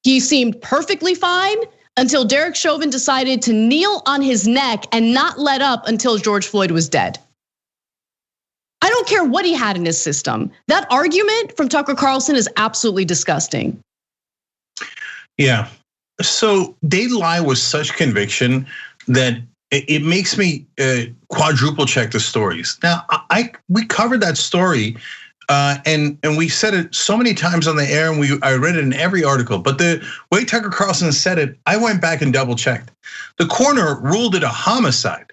He seemed perfectly fine until Derek Chauvin decided to kneel on his neck and not let up until George Floyd was dead. I don't care what he had in his system. That argument from Tucker Carlson is absolutely disgusting. Yeah, so they lie with such conviction that it makes me quadruple check the stories. Now, we covered that story and we said it so many times on the air, and I read it in every article. But the way Tucker Carlson said it, I went back and double checked. The coroner ruled it a homicide.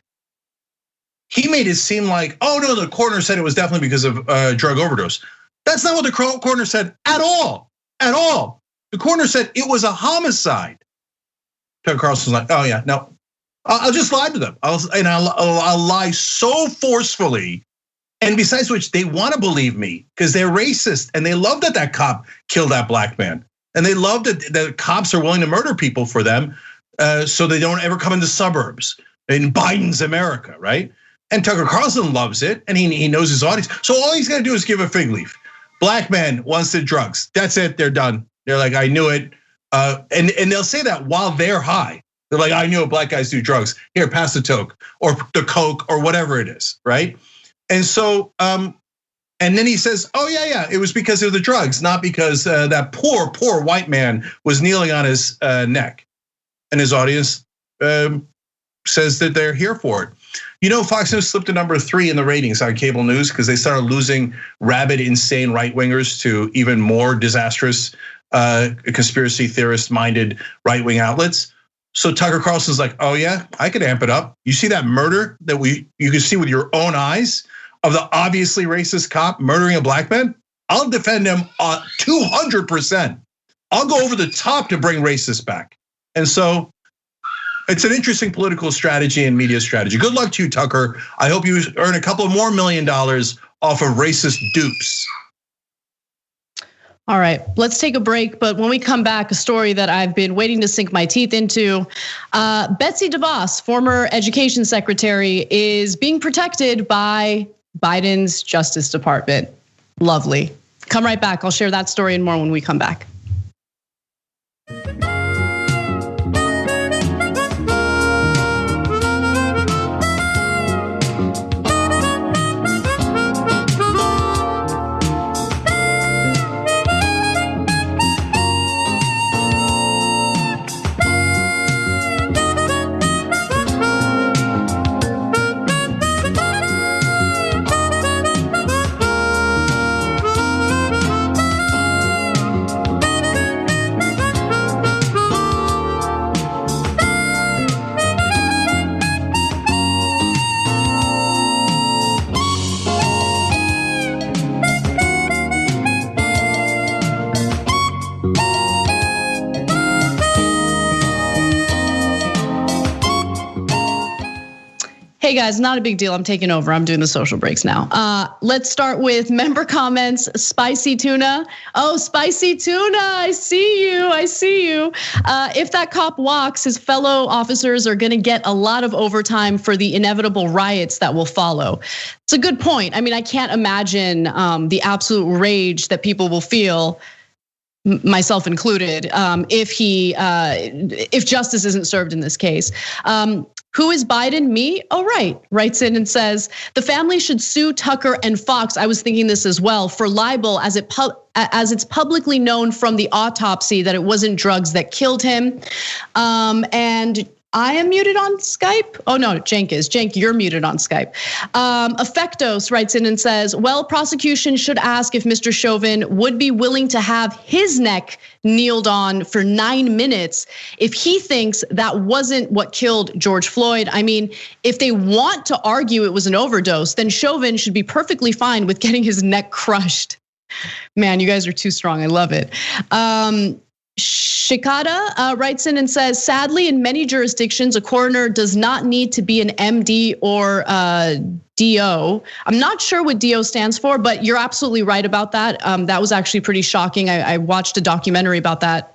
He made it seem like, oh no, the coroner said it was definitely because of drug overdose. That's not what the coroner said at all, at all. The coroner said it was a homicide. Tucker Carlson's like, oh yeah, no, I'll just lie to them. I'll lie so forcefully. And besides which, they want to believe me because they're racist and they love that cop killed that black man. And they love that cops are willing to murder people for them so they don't ever come into suburbs in Biden's America, right? And Tucker Carlson loves it, and he knows his audience. So all he's gonna do is give a fig leaf. Black man wants the drugs. That's it, they're done. They're like, I knew it. And they'll say that while they're high. They're like, I knew black guys do drugs. Here, pass the toke or the coke or whatever it is, right? And so, and then he says, oh yeah, it was because of the drugs, not because that poor white man was kneeling on his neck. And his audience says that they're here for it. You know, Fox News slipped to number 3 in the ratings on cable news because they started losing rabid, insane right-wingers to even more disastrous conspiracy theorist-minded right-wing outlets. So Tucker Carlson's like, oh yeah, I could amp it up. You see that murder that you can see with your own eyes of the obviously racist cop murdering a black man? I'll defend him 200%. I'll go over the top to bring racists back. And so it's an interesting political strategy and media strategy. Good luck to you, Tucker. I hope you earn a couple more $1 million off of racist dupes. All right, let's take a break. But when we come back, a story that I've been waiting to sink my teeth into. Betsy DeVos, former education secretary, is being protected by Biden's Justice Department. Lovely. Come right back. I'll share that story and more when we come back. Hey guys, not a big deal. I'm taking over. I'm doing the social breaks now. Let's start with member comments. Spicy tuna. Oh, spicy tuna. I see you. I see you. If that cop walks, his fellow officers are going to get a lot of overtime for the inevitable riots that will follow. It's a good point. I mean, I can't imagine the absolute rage that people will feel, myself included, if justice isn't served in this case. Who is Biden? Me? Oh, right. Writes in and says, the family should sue Tucker and Fox. I was thinking this as well, for libel, as it's publicly known from the autopsy that it wasn't drugs that killed him. And I am muted on Skype. Oh no, Cenk is. Cenk, you're muted on Skype. Effectos writes in and says, well, prosecution should ask if Mr. Chauvin would be willing to have his neck kneeled on for 9 minutes if he thinks that wasn't what killed George Floyd. I mean, if they want to argue it was an overdose, then Chauvin should be perfectly fine with getting his neck crushed. Man, you guys are too strong. I love it. Shikada writes in and says, sadly, in many jurisdictions, a coroner does not need to be an MD or DO. I'm not sure what DO stands for, but you're absolutely right about that. That was actually pretty shocking. I watched a documentary about that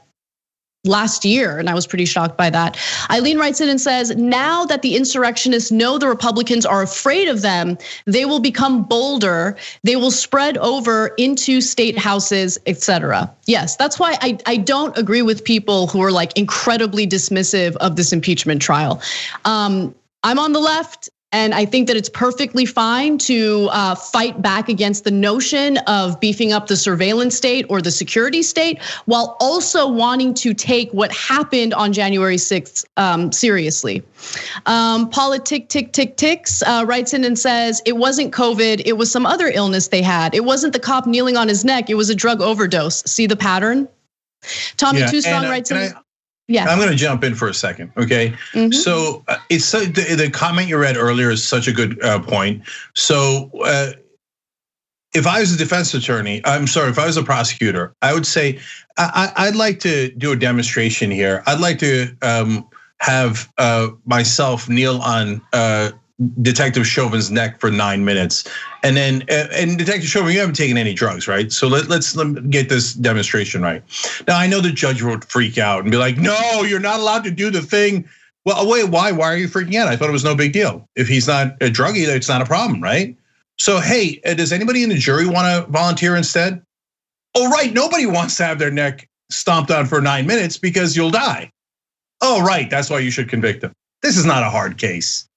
last year, and I was pretty shocked by that. Eileen writes in and says, now that the insurrectionists know the Republicans are afraid of them, they will become bolder. They will spread over into state houses, etc. Yes, that's why I don't agree with people who are like incredibly dismissive of this impeachment trial. I'm on the left. And I think that it's perfectly fine to fight back against the notion of beefing up the surveillance state or the security state, while also wanting to take what happened on January 6th seriously. Ticks writes in and says, it wasn't COVID, it was some other illness they had. It wasn't the cop kneeling on his neck, it was a drug overdose. See the pattern? Tommy Too Strong writes in. Yeah, I'm going to jump in for a second, okay? Mm-hmm. So it's the comment you read earlier is such a good point. So if I was a defense attorney, if I was a prosecutor, I would say I'd like to do a demonstration here. I'd like to have myself kneel on Detective Chauvin's neck for 9 minutes. And then, and Detective Chauvin, you haven't taken any drugs, right? So let's get this demonstration right. Now, I know the judge would freak out and be like, no, you're not allowed to do the thing. Well, wait, why? Why are you freaking out? I thought it was no big deal. If he's not a druggie, it's not a problem, right? So, hey, does anybody in the jury want to volunteer instead? Oh, right, nobody wants to have their neck stomped on for 9 minutes because you'll die. Oh, right, that's why you should convict them. This is not a hard case,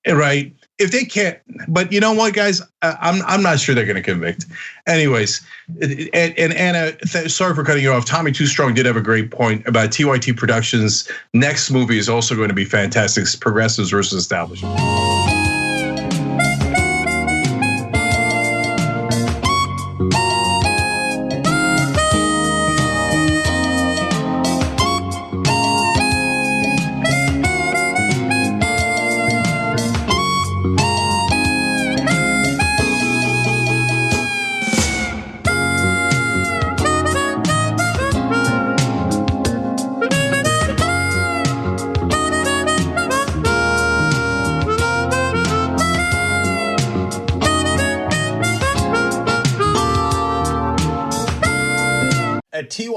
right? If they can't, but you know what, guys, I'm not sure they're going to convict. Anyways, and Anna, sorry for cutting you off. Tommy Too Strong did have a great point about TYT Productions' next movie is also going to be fantastic. It's Progressives versus Establishment.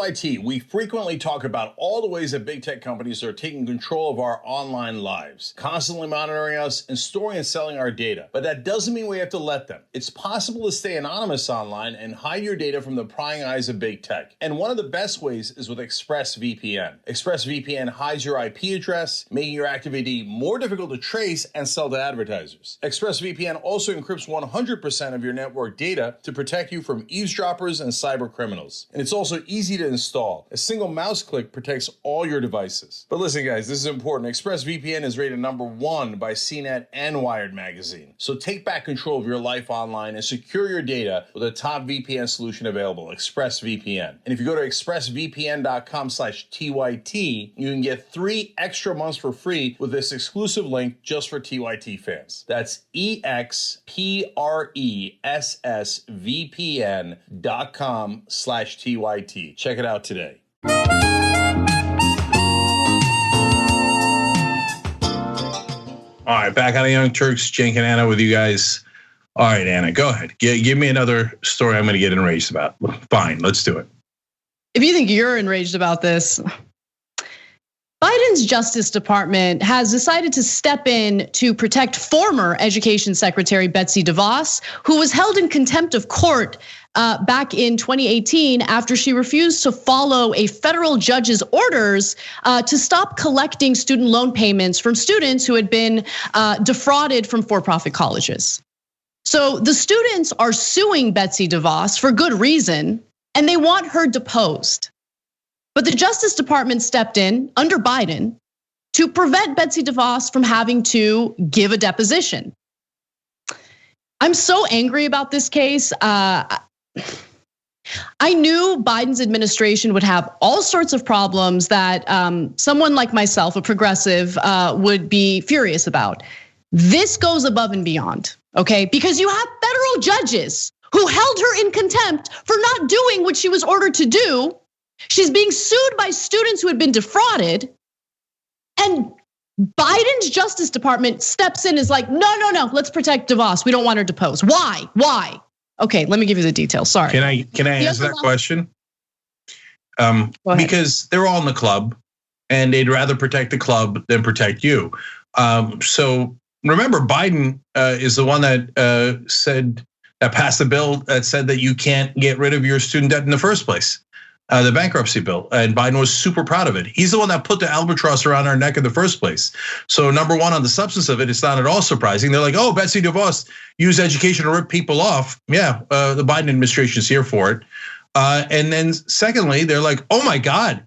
TYT, we frequently talk about all the ways that big tech companies are taking control of our online lives, constantly monitoring us and storing and selling our data. But that doesn't mean we have to let them. It's possible to stay anonymous online and hide your data from the prying eyes of big tech. And one of the best ways is with ExpressVPN. ExpressVPN hides your IP address, making your activity more difficult to trace and sell to advertisers. ExpressVPN also encrypts 100% of your network data to protect you from eavesdroppers and cyber criminals. And it's also easy to install. A single mouse click protects all your devices. But listen, guys, this is important. ExpressVPN is rated #1 by CNET and Wired magazine. So take back control of your life online and secure your data with a top VPN solution available, ExpressVPN. And if you go to expressvpn.com/TYT, you can get 3 extra months for free with this exclusive link just for TYT fans. That's expressvpn.com/TYT. Check it out today. All right, back on the Young Turks, Cenk and Anna with you guys. All right, Anna, go ahead. Give me another story I'm going to get enraged about. Fine, let's do it. If you think you're enraged about this, Biden's Justice Department has decided to step in to protect former Education Secretary Betsy DeVos, who was held in contempt of court back in 2018 after she refused to follow a federal judge's orders to stop collecting student loan payments from students who had been defrauded from for-profit colleges. So the students are suing Betsy DeVos for good reason, and they want her deposed. But the Justice Department stepped in under Biden to prevent Betsy DeVos from having to give a deposition. I'm so angry about this case. I knew Biden's administration would have all sorts of problems that someone like myself, a progressive, would be furious about. This goes above and beyond, okay? Because you have federal judges who held her in contempt for not doing what she was ordered to do. She's being sued by students who had been defrauded. And Biden's Justice Department steps in, is like, no, let's protect DeVos. We don't want her deposed. Why? Okay, let me give you the details. Sorry. Can I answer that question? Because they're all in the club and they'd rather protect the club than protect you. So remember, Biden is the one that passed the bill that said that you can't get rid of your student debt in the first place. The bankruptcy bill, and Biden was super proud of it. He's the one that put the albatross around our neck in the first place. So number one, on the substance of it, it's not at all surprising. They're like, oh, Betsy DeVos used education to rip people off. Yeah, the Biden administration is here for it. And then secondly, they're like, oh my God,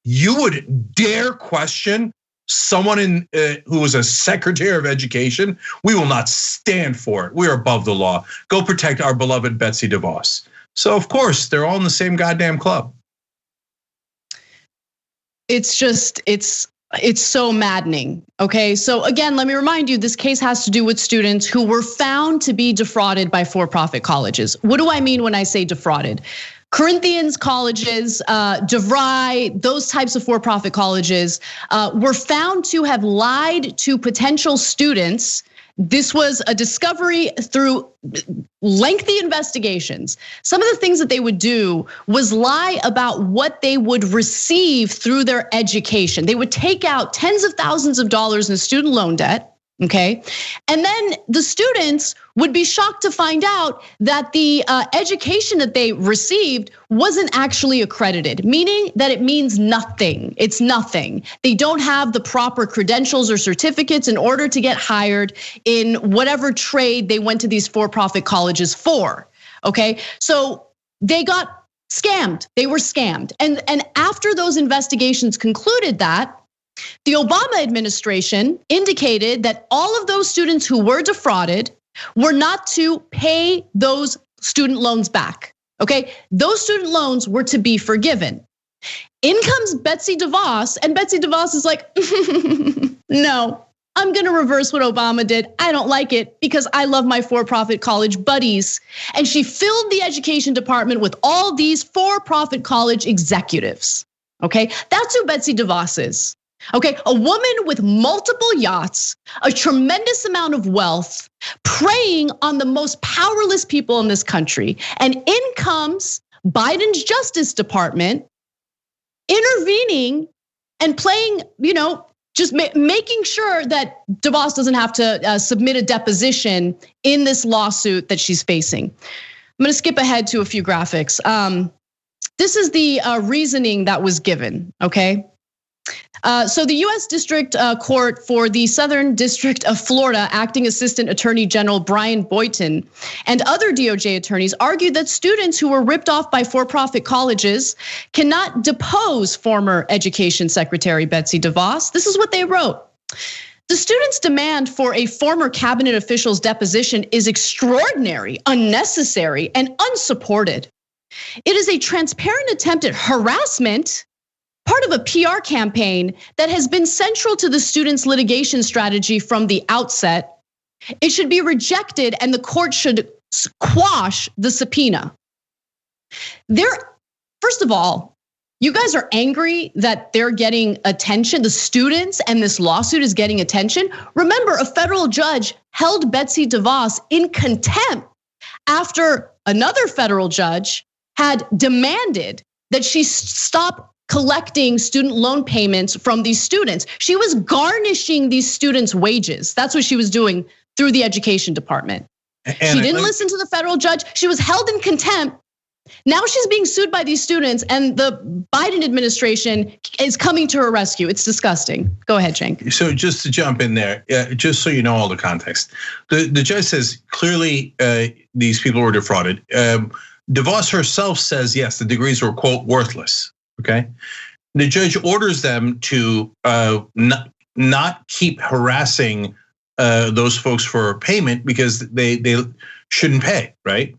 you would dare question someone who was a secretary of education? We will not stand for it. We are above the law. Go protect our beloved Betsy DeVos. So of course, they're all in the same goddamn club. It's just, it's so maddening, okay? So again, let me remind you, this case has to do with students who were found to be defrauded by for-profit colleges. What do I mean when I say defrauded? Corinthians colleges, DeVry, those types of for-profit colleges were found to have lied to potential students. This was a discovery through lengthy investigations. Some of the things that they would do was lie about what they would receive through their education. They would take out tens of thousands of dollars in student loan debt. Okay, and then the students would be shocked to find out that the education that they received wasn't actually accredited, meaning that it means nothing. It's nothing. They don't have the proper credentials or certificates in order to get hired in whatever trade they went to these for-profit colleges for. Okay, so they got scammed. They were scammed, and after those investigations concluded that, the Obama administration indicated that all of those students who were defrauded were not to pay those student loans back, okay? Those student loans were to be forgiven. In comes Betsy DeVos, and Betsy DeVos is like, no, I'm gonna reverse what Obama did. I don't like it because I love my for-profit college buddies. And she filled the education department with all these for-profit college executives, okay? That's who Betsy DeVos is. Okay, a woman with multiple yachts, a tremendous amount of wealth, preying on the most powerless people in this country. And in comes Biden's Justice Department intervening and playing, just making sure that DeVos doesn't have to submit a deposition in this lawsuit that she's facing. I'm gonna skip ahead to a few graphics. This is the reasoning that was given, okay? So the US District Court for the Southern District of Florida, Acting Assistant Attorney General Brian Boynton and other DOJ attorneys argued that students who were ripped off by for-profit colleges cannot depose former Education Secretary Betsy DeVos. This is what they wrote. The students' demand for a former cabinet official's deposition is extraordinary, unnecessary, and unsupported. It is a transparent attempt at harassment, part of a PR campaign that has been central to the students' litigation strategy from the outset. It should be rejected and the court should quash the subpoena. First of all, you guys are angry that they're getting attention, the students and this lawsuit is getting attention. Remember, a federal judge held Betsy DeVos in contempt after another federal judge had demanded that she stop collecting student loan payments from these students. She was garnishing these students' wages. That's what she was doing through the education department. She didn't listen to the federal judge. She was held in contempt. Now she's being sued by these students and the Biden administration is coming to her rescue. It's disgusting. Go ahead, Cenk. So just to jump in there, just so you know all the context. The judge says clearly these people were defrauded. DeVos herself says, yes, the degrees were, quote, worthless. Okay, the judge orders them to not keep harassing those folks for payment because they shouldn't pay, right?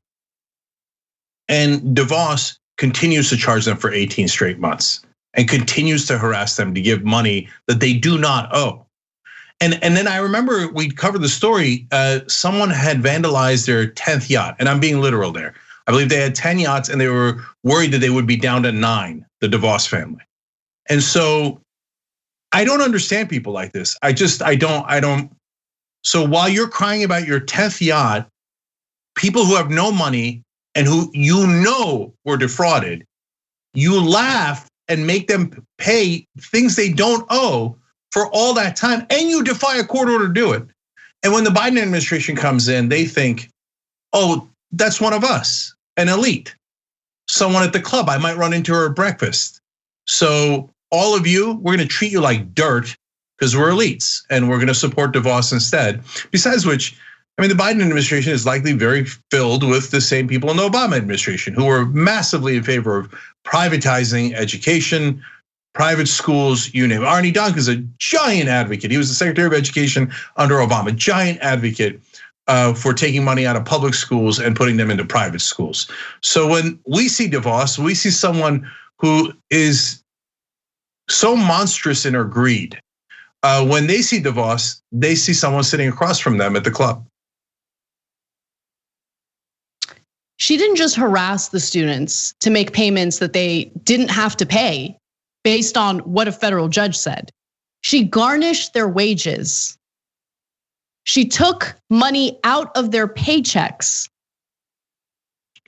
And DeVos continues to charge them for 18 straight months and continues to harass them to give money that they do not owe. And then I remember we covered the story. Someone had vandalized their 10th yacht, and I'm being literal there. I believe they had 10 yachts and they were worried that they would be down to 9, the DeVos family. And so I don't understand people like this. I don't. So while you're crying about your 10th yacht, people who have no money and who were defrauded, you laugh and make them pay things they don't owe for all that time, and you defy a court order to do it. And when the Biden administration comes in, they think, oh, that's one of us, an elite, someone at the club I might run into her at breakfast. So all of you, we're gonna treat you like dirt because we're elites and we're gonna support DeVos instead. Besides which, I mean, the Biden administration is likely very filled with the same people in the Obama administration who were massively in favor of privatizing education, private schools, you name it. Arne Duncan is a giant advocate. He was the Secretary of Education under Obama, giant advocate for taking money out of public schools and putting them into private schools. So when we see DeVos, we see someone who is so monstrous in her greed. When they see DeVos, they see someone sitting across from them at the club. She didn't just harass the students to make payments that they didn't have to pay based on what a federal judge said. She garnished their wages. She took money out of their paychecks.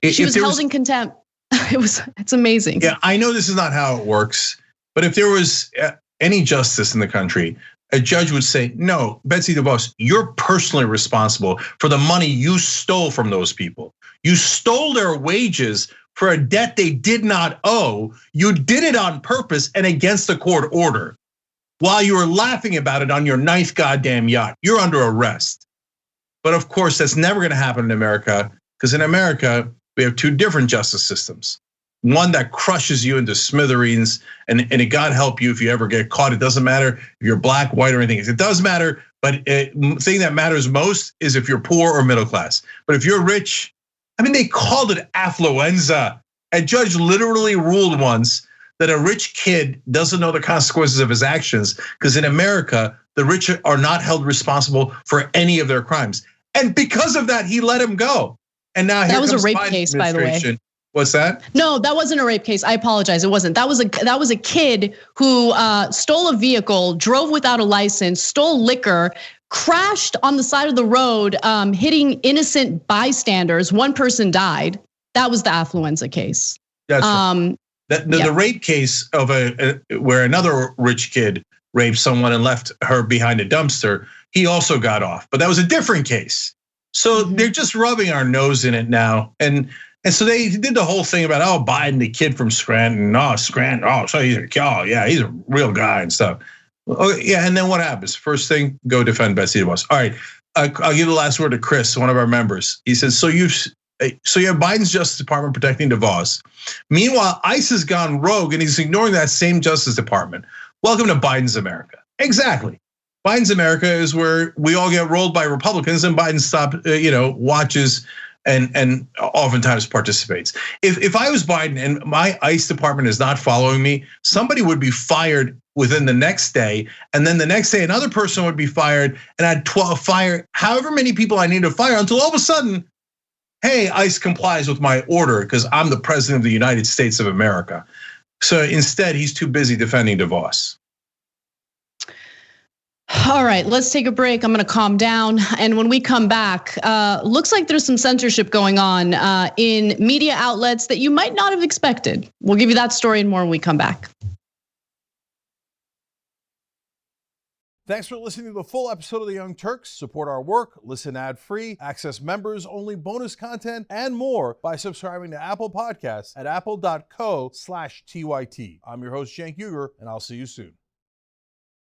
She was held in contempt. It's amazing. Yeah, I know this is not how it works, but if there was any justice in the country, a judge would say, no, Betsy DeVos, you're personally responsible for the money you stole from those people. You stole their wages for a debt they did not owe. You did it on purpose and against the court order. While you were laughing about it on your 9th goddamn yacht, you're under arrest. But of course, that's never gonna happen in America, because in America, we have 2 different justice systems. One that crushes you into smithereens, and God help you if you ever get caught. It doesn't matter if you're black, white, or anything. It does matter, but the thing that matters most is if you're poor or middle class. But if you're rich, I mean, they called it affluenza. A judge literally ruled once that a rich kid doesn't know the consequences of his actions, because in America, the rich are not held responsible for any of their crimes. And because of that, he let him go. And now that was a rape case, by the way. What's that? No, that wasn't a rape case. I apologize. It wasn't. That was a kid who stole a vehicle, drove without a license, stole liquor, crashed on the side of the road, hitting innocent bystanders. 1 person died. That was the affluenza case. That's right. The rape case of where another rich kid raped someone and left her behind a dumpster, he also got off, but that was a different case. So they're just rubbing our nose in it now, and so they did the whole thing about Biden, the kid from Scranton, so he's a real guy and stuff. Oh yeah, and then what happens? First thing, go defend Betsy DeVos. All right, I'll give the last word to Chris, one of our members. He says, so you have Biden's Justice Department protecting DeVos. Meanwhile, ICE has gone rogue and he's ignoring that same Justice Department. Welcome to Biden's America. Exactly. Biden's America is where we all get rolled by Republicans and Biden watches and oftentimes participates. If I was Biden and my ICE department is not following me, somebody would be fired within the next day, and then the next day another person would be fired, and I'd fire however many people I need to fire until all of a sudden, hey, ICE complies with my order because I'm the president of the United States of America. So instead, he's too busy defending DeVos. All right, let's take a break. I'm going to calm down. And when we come back, looks like there's some censorship going on in media outlets that you might not have expected. We'll give you that story and more when we come back. Thanks for listening to the full episode of The Young Turks. Support our work, listen ad-free, access members-only bonus content, and more by subscribing to Apple Podcasts at apple.co/TYT. I'm your host, Cenk Uygur, and I'll see you soon.